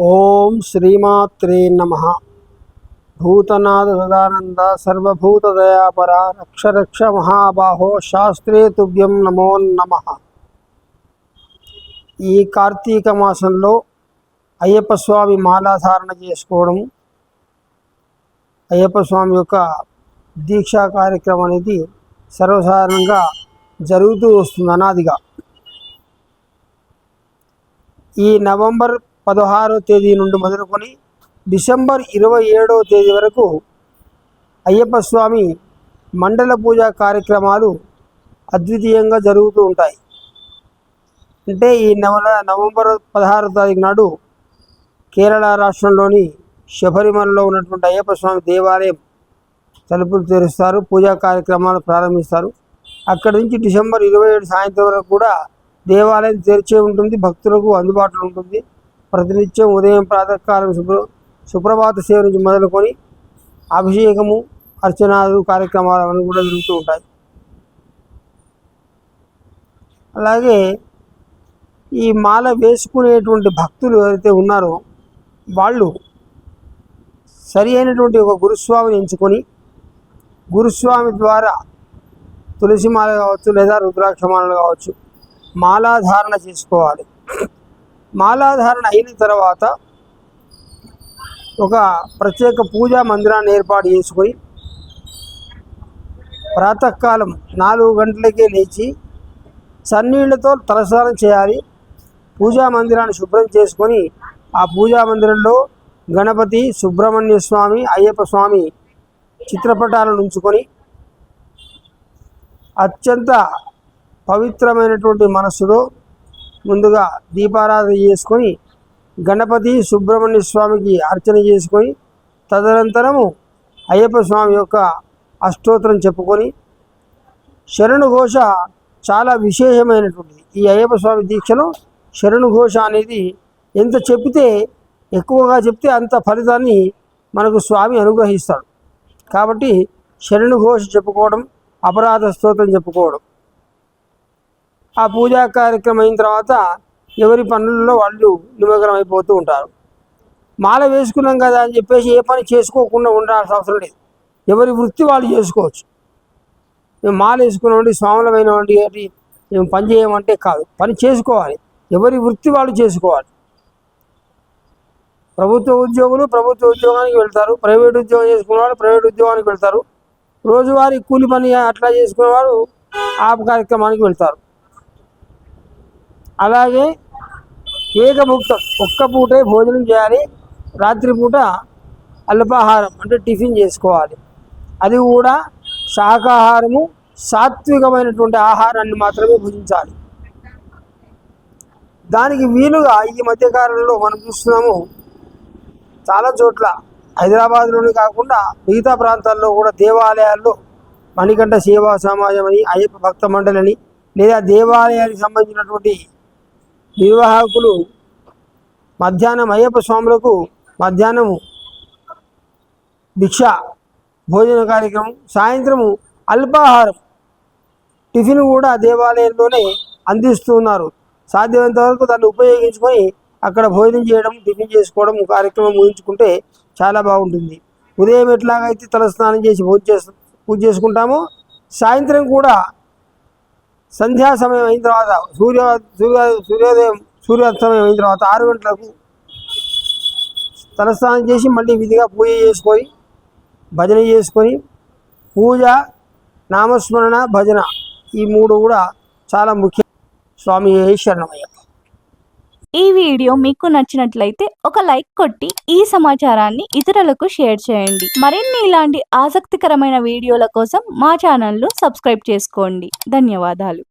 ఓం శ్రీమాత్రే నమః. భూతనాథ సదానంద సర్వభూతదయాపర రక్ష రక్ష మహాబాహో శాస్త్రే తుభ్యం నమో నమః. ఈ కార్తీక మాసంలో అయ్యప్ప స్వామి మాలాధారణ చేసుకోవడం, అయ్యప్ప స్వామి యొక్క దీక్షా కార్యక్రమం అనేది సర్వసాధారణంగా జరుగుతూ వస్తుంది అనాదిగా. ఈ నవంబర్ 16వ తేదీ నుండి మొదలుకొని డిసెంబర్ 27వ తేదీ వరకు అయ్యప్ప స్వామి మండల పూజా కార్యక్రమాలు అద్వితీయంగా జరుగుతూ ఉంటాయి. అంటే ఈ నవంబర్ 16వ తారీఖు నాడు కేరళ రాష్ట్రంలోని శబరిమలలో ఉన్నటువంటి అయ్యప్ప స్వామి దేవాలయం తలుపులు తెరుస్తారు, పూజా కార్యక్రమాలు ప్రారంభిస్తారు. అక్కడి నుంచి డిసెంబర్ 27 సాయంత్రం వరకు కూడా దేవాలయం తెరిచే ఉంటుంది, భక్తులకు అందుబాటులో ఉంటుంది. ప్రతినిత్యం ఉదయం ప్రాతకాలం సుప్రభాత సేవ నుంచి మొదలుకొని అభిషేకము, అర్చనాలు కార్యక్రమాలు అన్నీ కూడా జరుగుతూ ఉంటాయి. అలాగే ఈ మాల వేసుకునేటువంటి భక్తులు ఎవరైతే ఉన్నారో వాళ్ళు సరి అయినటువంటి ఒక గురుస్వామిని ఎంచుకొని గురుస్వామి ద్వారా తులసి మాల కావచ్చు లేదా రుద్రాక్ష మాలలు కావచ్చు మాలాధారణ చేసుకోవాలి. మాలాధారణ అయిన తర్వాత ఒక ప్రత్యేక పూజా మందిరాన్ని ఏర్పాటు చేసుకొని ప్రాతకాలం 4 గంటలకే లేచి చన్నీళ్లతో తలస్నానం చేయాలి. పూజా మందిరాన్ని శుభ్రం చేసుకొని ఆ పూజా మందిరంలో గణపతి, సుబ్రహ్మణ్య స్వామి, అయ్యప్ప స్వామి చిత్రపటాలను ఉంచుకొని అత్యంత పవిత్రమైనటువంటి మనస్సులో ముందుగా దీపారాధన చేసుకొని గణపతి, సుబ్రహ్మణ్య స్వామికి అర్చన చేసుకొని తదనంతరము అయ్యప్ప స్వామి యొక్క అష్టోత్తరం చెప్పుకొని శరణు ఘోష చాలా విశేషమైనటువంటిది. ఈ అయ్యప్ప స్వామి దీక్షలో శరణు ఘోష అనేది ఎంత చెప్తే ఎక్కువగా చెప్తే అంత ఫలితాన్ని మనకు స్వామి అనుగ్రహిస్తాడు. కాబట్టి శరణు ఘోష చెప్పుకోవడం, అపరాధ స్తోత్రం చెప్పుకోవడం. ఆ పూజా కార్యక్రమం అయిన తర్వాత ఎవరి పనుల్లో వాళ్ళు నిమగ్నం అయిపోతూ ఉంటారు. మాల వేసుకున్నాం కదా అని చెప్పేసి ఏ పని చేసుకోకుండా ఉండాల్సిన అవసరం లేదు. ఎవరి వృత్తి వాళ్ళు చేసుకోవచ్చు. మేము మాల వేసుకున్నామండి, స్వాములమైనవండి ఏంటి మేము పని చేయమంటే కాదు, పని చేసుకోవాలి. ఎవరి వృత్తి వాళ్ళు చేసుకోవాలి. ప్రభుత్వ ఉద్యోగులు ప్రభుత్వ ఉద్యోగానికి వెళ్తారు, ప్రైవేట్ ఉద్యోగం చేసుకునే వాళ్ళు ప్రైవేట్ ఉద్యోగానికి వెళ్తారు, రోజువారీ కూలి పని అట్లా చేసుకునేవారు ఆ కార్యక్రమానికి వెళ్తారు. అలాగే ఏకభుక్తం, ఒక్క పూటే భోజనం చేయాలి. రాత్రిపూట అల్పాహారం అంటే టిఫిన్ చేసుకోవాలి. అది కూడా శాకాహారము, సాత్వికమైనటువంటి ఆహారాన్ని మాత్రమే భుజించాలి. దానికి వీలుగా ఈ మధ్యకాలంలో మనం చూస్తున్నాము చాలా చోట్ల, హైదరాబాద్లోనే కాకుండా మిగతా ప్రాంతాల్లో కూడా దేవాలయాల్లో మణికంఠ సేవా సమాజం అని, అయ్యప్ప భక్త మండలి లేదా దేవాలయానికి సంబంధించినటువంటి నిర్వాహకులు మధ్యాహ్నం అయ్యప్ప స్వాములకు మధ్యాహ్నము భిక్ష భోజన కార్యక్రమం, సాయంత్రము అల్పాహారం టిఫిన్ కూడా దేవాలయంలోనే అందిస్తున్నారు. సాధ్యమైనంత వరకు దాన్ని ఉపయోగించుకొని అక్కడ భోజనం చేయడం, టిఫిన్ చేసుకోవడం కార్యక్రమం ముగించుకుంటే చాలా బాగుంటుంది. ఉదయం ఎట్లాగైతే తలస్నానం చేసి పూజ చేసుకుంటామో సాయంత్రం కూడా సంధ్యా సమయం అయిన తర్వాత సూర్యాస్తమయం అయిన తర్వాత 6 గంటలకు తలస్నానం చేసి మళ్ళీ విధిగా పూజ చేసుకొని భజన చేసుకొని పూజ, నామస్మరణ, భజన ఈ 3 కూడా చాలా ముఖ్యం. స్వామి శరణమయ్య. ఈ వీడియో మీకు నచ్చినట్లయితే ఒక లైక్ కొట్టి ఈ సమాచారాన్ని ఇతరులకు షేర్ చేయండి. మరిన్ని ఇలాంటి ఆసక్తికరమైన వీడియోల కోసం మా ఛానల్ను సబ్స్క్రైబ్ చేసుకోండి. ధన్యవాదాలు.